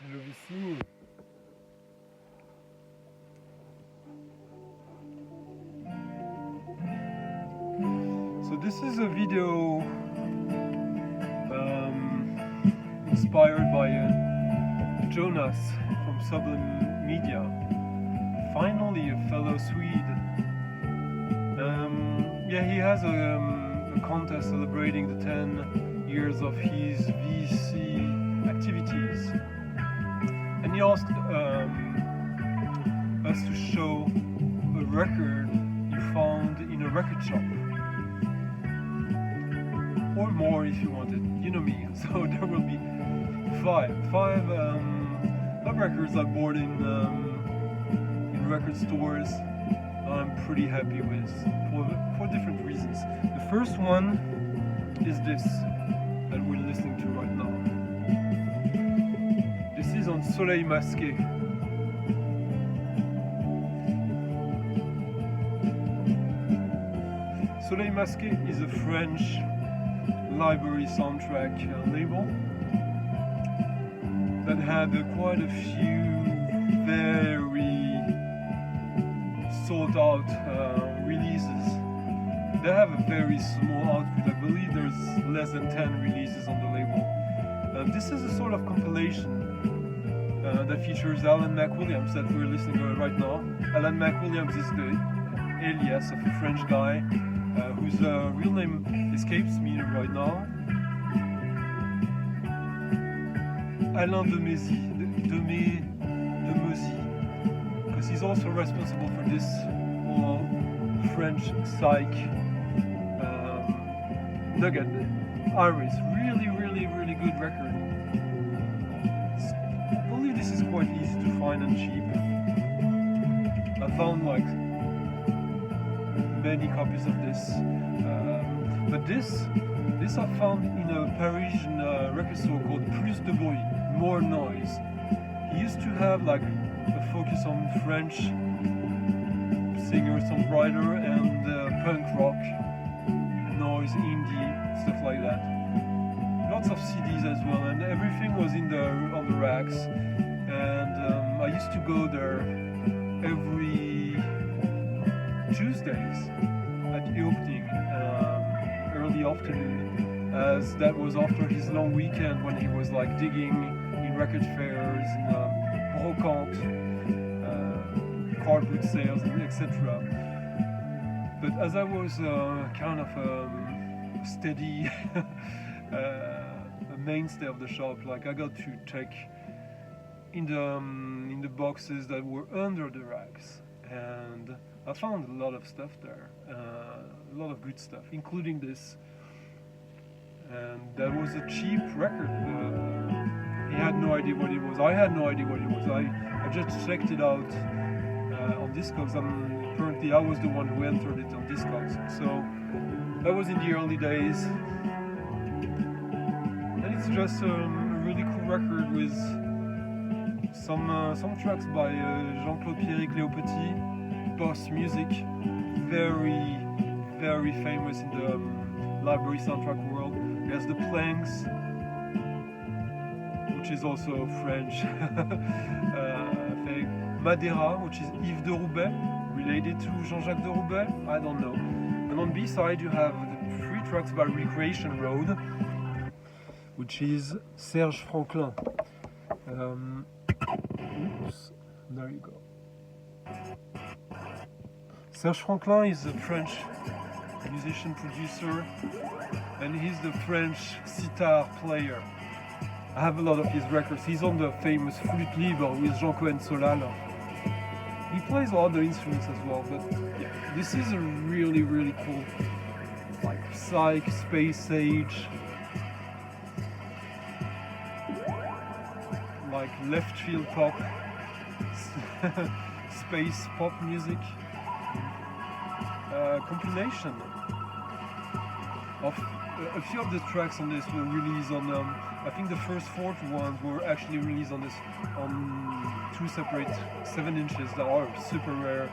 Hello Vici. So this is a video inspired by Jonas from SublimMedia. Finally a fellow Swede. He has a contest celebrating the 10 years of his VC activities. And he asked us to show a record you found in a record shop. Or more if you wanted, you know me. So there will be five records I bought in record stores. I'm pretty happy with for different reasons. The first one is this that we're listening to right now. This is on Soleil Masqué. Soleil Masqué is a French library soundtrack label that had quite a few very sold out releases. They have a very small output. I believe there's less than 10 releases on the label. This is a sort of compilation that features Alan McWilliams that we're listening to right now. Alan McWilliams is the alias of a French guy whose real name escapes me right now. Alain de Mezy, because he's also responsible for this whole French psych nugget. Iris, really good record. I believe this is quite easy to find and cheap. I found like many copies of this, but this I found in a Parisian record store called Plus de Bruit, More Noise. He used to have like a focus on French singer-songwriter and punk rock, noise, indie, stuff like that. Lots of CDs as well, and everything was on the racks. And I used to go there every Tuesdays at the opening, early afternoon, as that was after his long weekend when he was like digging in record fairs, in brocante, cardboard sales, etc. But as I was kind of a steady a mainstay of the shop, like I got to check in the boxes that were under the racks, and I found a lot of stuff there, a lot of good stuff, including this. And that was a cheap record. He had no idea what it was. I had no idea what it was. I just checked it out on Discogs. Apparently I was the one who entered it on Discogs. So that was in the early days. And it's just a really cool record with some tracks by Jean-Claude Pierrick Léopetit, Boss Music, very famous in the library soundtrack world. There's the Planks, which is also French thing. Madeira, which is Yves de Roubaix, related to Jean-Jacques de Roubaix, I don't know. And on B-side you have the 3 tracks by Recreation Road, which is Serge Franklin. Oops, there you go. Serge Franklin is a French musician, producer, and he's the French sitar player. I have a lot of his records. He's on the famous Flûte Libre with Jean-Cohen Solal. He plays other instruments as well, but yeah, this is a really cool, like psych, space age, like left field pop, space pop music compilation of a few of the tracks on this were released on I think the first 4 ones were actually released on this on 2 separate 7 inches that are super rare,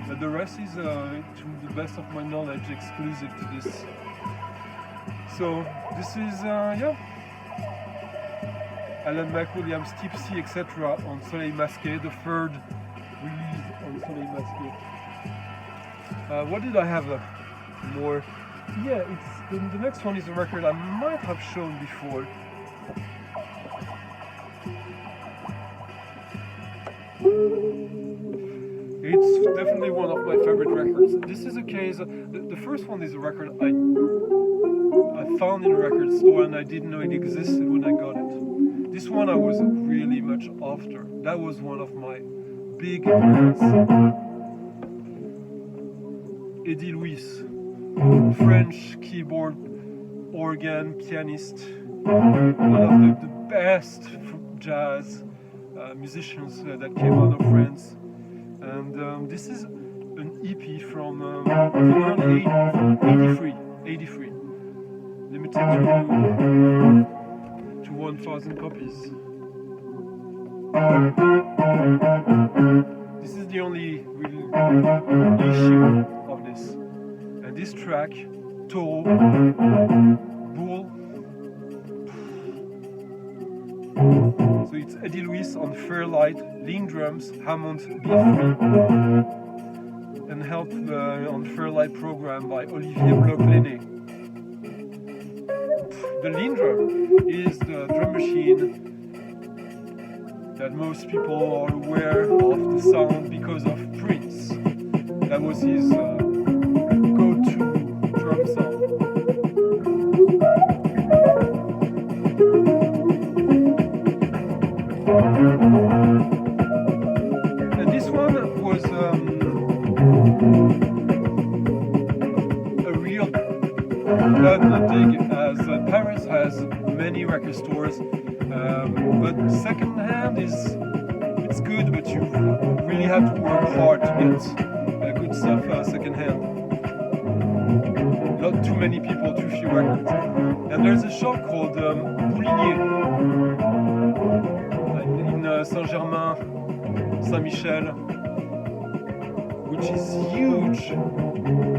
but the rest is to the best of my knowledge exclusive to this. So this is Alan McWilliams, Tipsy, etc. on Soleil Masqué, the third release on Soleil Masqué. What did I have more? Yeah, the next one is a record I might have shown before. It's definitely one of my favorite records. This is a case, the first one is a record I found in a record store and I didn't know it existed when I got it. This one I was really much after. That was one of my big hits. Eddie Louis, French keyboard, organ, pianist, one of the best jazz musicians that came out of France. And this is an EP from early 83, limited to 1,000 copies. This is the only real issue of this. And this track, Taureau, Bull. So it's Eddie Louis on Fairlight, lean drums, Hammond B3, and help on Fairlight program by Olivier Bloch-Lenné. The lean drum is the drum machine that most people are aware of the sound because of Prince. That was his go-to drum sound. And this one was a real dig, as Paris has many record stores, but second-hand it's good, but you really have to work hard to get good stuff second-hand. Not too many people, too few records. And there's a shop called Boulinier in Saint-Germain, Saint-Michel, which is huge,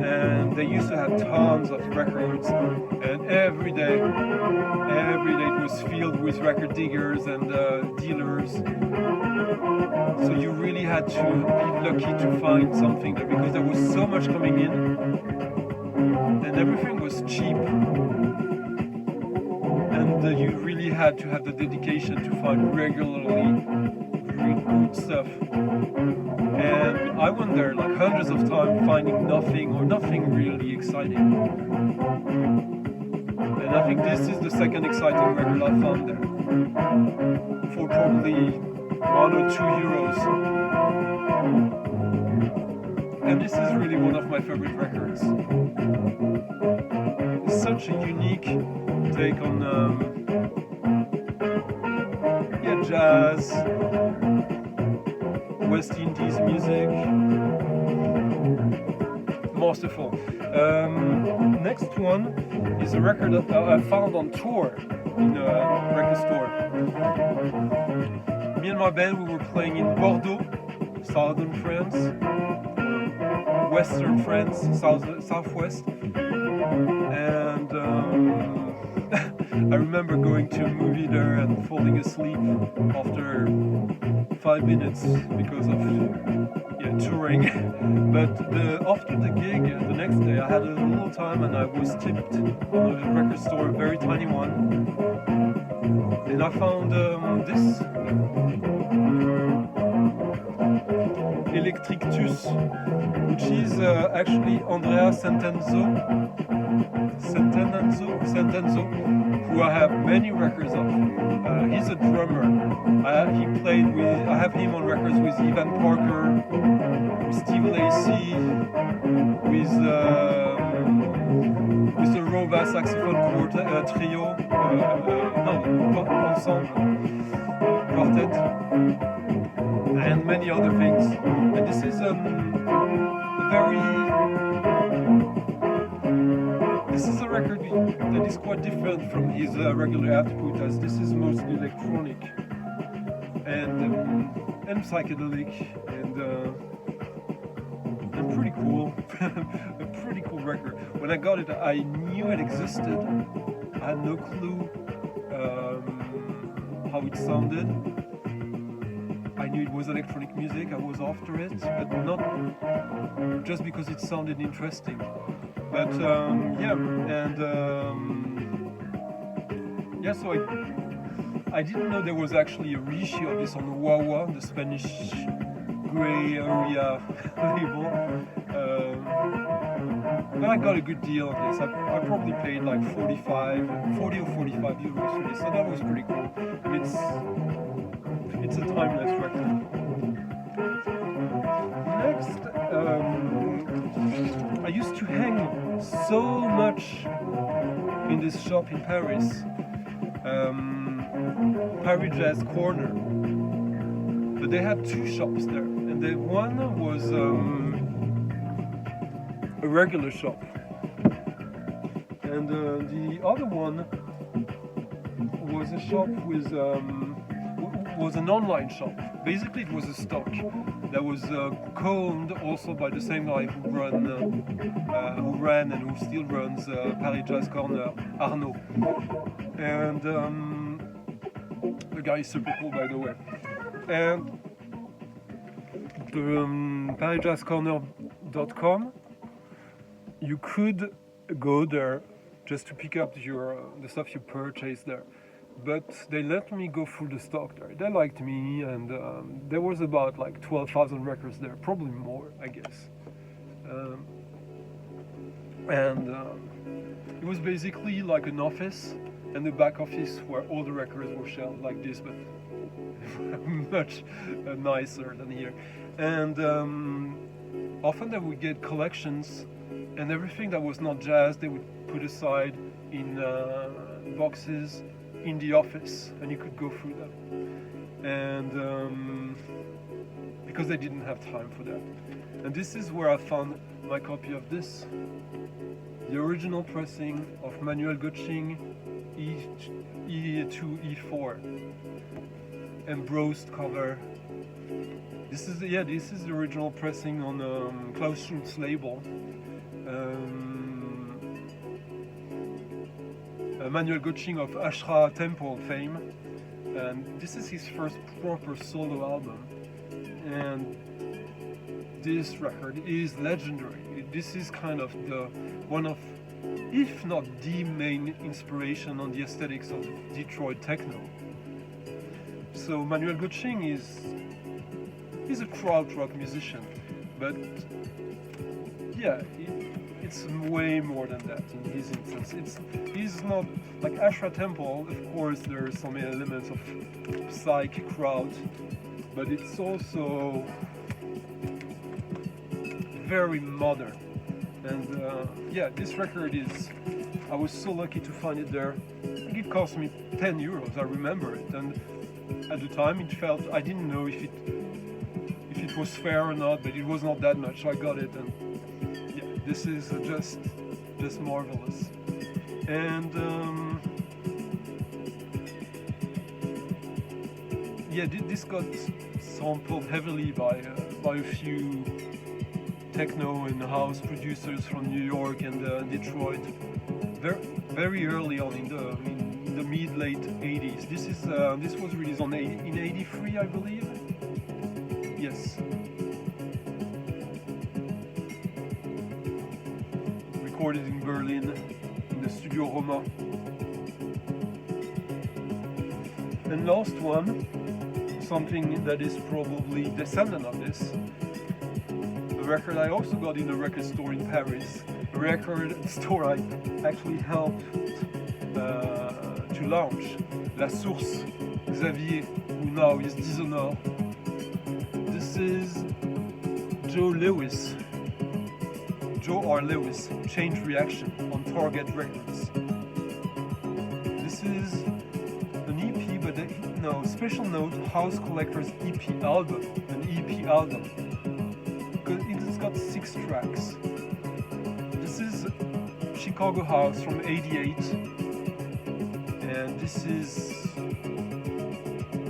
and they used to have tons of records, and every day it was filled with record diggers and dealers. So you really had to be lucky to find something there, because there was so much coming in, and everything was cheap, and you really had to have the dedication to find regularly really good stuff. And I went there like hundreds of times, finding nothing or nothing really exciting. And I think this is the second exciting record I found there, for probably €1 or €2. And this is really one of my favorite records. It's such a unique take on jazz, West Indies music. Masterful. Next one is a record that I found on tour in a record store. Me and my band, we were playing in Bordeaux, southern France, western France, southwest, and I remember going to a movie there and falling asleep after 5 minutes because of touring. But after the gig, the next day, I had a little time and I was tipped on a record store, a very tiny one, and I found this Electrictus, which is actually Andrea Santenzo, who I have many records of. He's a drummer. I have him on records with Ivan Parker, with Steve Lacy, with the Rova saxophone trio, ensemble, quartet, and many other things. And this is this is a record that is quite different from his regular output, as this is mostly electronic and psychedelic and pretty cool. A pretty cool record. When I got it, I knew it existed. I had no clue how it sounded. I knew it was electronic music, I was after it, but not just because it sounded interesting. But so I didn't know there was actually a reissue of this on Wawa, the Spanish grey area label. But I got a good deal on this. I probably paid like 40 or 45 euros for this, so that was pretty cool. It's a timeless record. Next, I used to hang so much in this shop in Paris, Paris Jazz Corner. But they had two shops there, and the one was a regular shop, and the other one was a shop with was an online shop. Basically, it was a stock that was co-owned also by the same guy who ran and who still runs Paris Jazz Corner, Arnaud. And the guy is super cool, by the way. And the ParisJazzCorner.com, you could go there just to pick up the stuff you purchased there. But they let me go through the stock there. They liked me, and there was about like 12,000 records there, probably more, I guess. It was basically like an office, and the back office where all the records were shelved like this, but much nicer than here. And often they would get collections, and everything that was not jazz they would put aside in boxes in the office, and you could go through them. And because they didn't have time for that. And this is where I found my copy of this, the original pressing of Manuel Gotching E2 E4, embossed cover. This is the original pressing on Klaus Schultz's label. Manuel Gotching of Ashra Temple fame, and this is his first proper solo album, and this record is legendary. This is kind of one of, if not the main inspiration on the aesthetics of Detroit techno. So Manuel Gotching is a krautrock musician, but yeah, it's way more than that in his instance. He's not like Ashra Temple. Of course, there are some elements of psych crowd, but it's also very modern. And this record is. I was so lucky to find it there. I think it cost me 10 euros. I remember it, and at the time it felt, I didn't know if it was fair or not, but it was not that much. So I got it, and this is just marvelous. And this got sampled heavily by a few techno and house producers from New York and Detroit, very early on in the mid-late 80s. This was released in 83, I believe. Yes. Recorded in Berlin, in the Studio Roma. And last one, something that is probably descendant of this, a record I also got in a record store in Paris, a record store I actually helped to launch, La Source, Xavier, who now is Dishonor. This is Joe R. Lewis, Change Reaction on Target Records. This is an EP, but special note, House Collector's EP album, an EP album, because it's got 6 tracks. This is Chicago House from '88, and this is,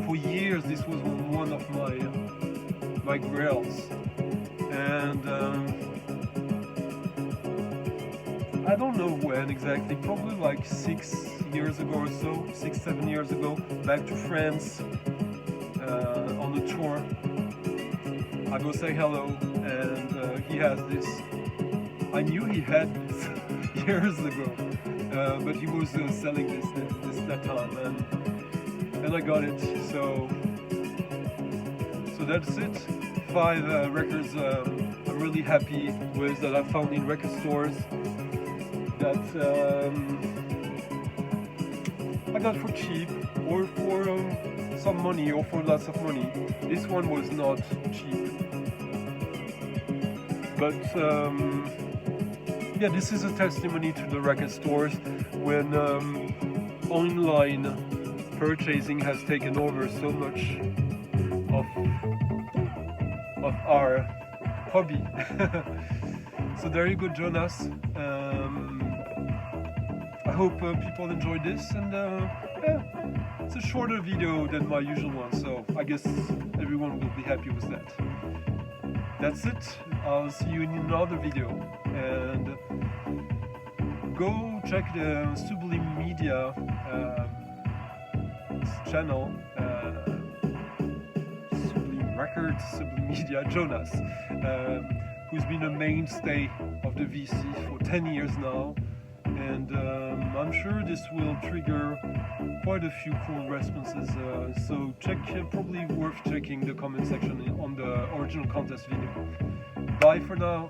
for years, this was one of my grails, and I don't know when exactly, probably like 6 years ago or so, 6-7 years ago, back to France on a tour. I go say hello, and he has this. I knew he had this years ago, but he was selling this that time, and I got it. So that's it. 5 records I'm really happy with that I found in record stores that I got for cheap or for some money or for lots of money. This one was not cheap, but yeah, this is a testimony to the record stores when online purchasing has taken over so much of our hobby. So there you go, Jonas. I hope people enjoyed this, and yeah, it's a shorter video than my usual one, so I guess everyone will be happy with that. That's it. I'll see you in another video, and go check the SublimMedia channel. SublimMedia, Jonas, who's been a mainstay of the VC for 10 years now, and I'm sure this will trigger quite a few cool responses, so probably worth checking the comment section on the original contest video. Bye for now.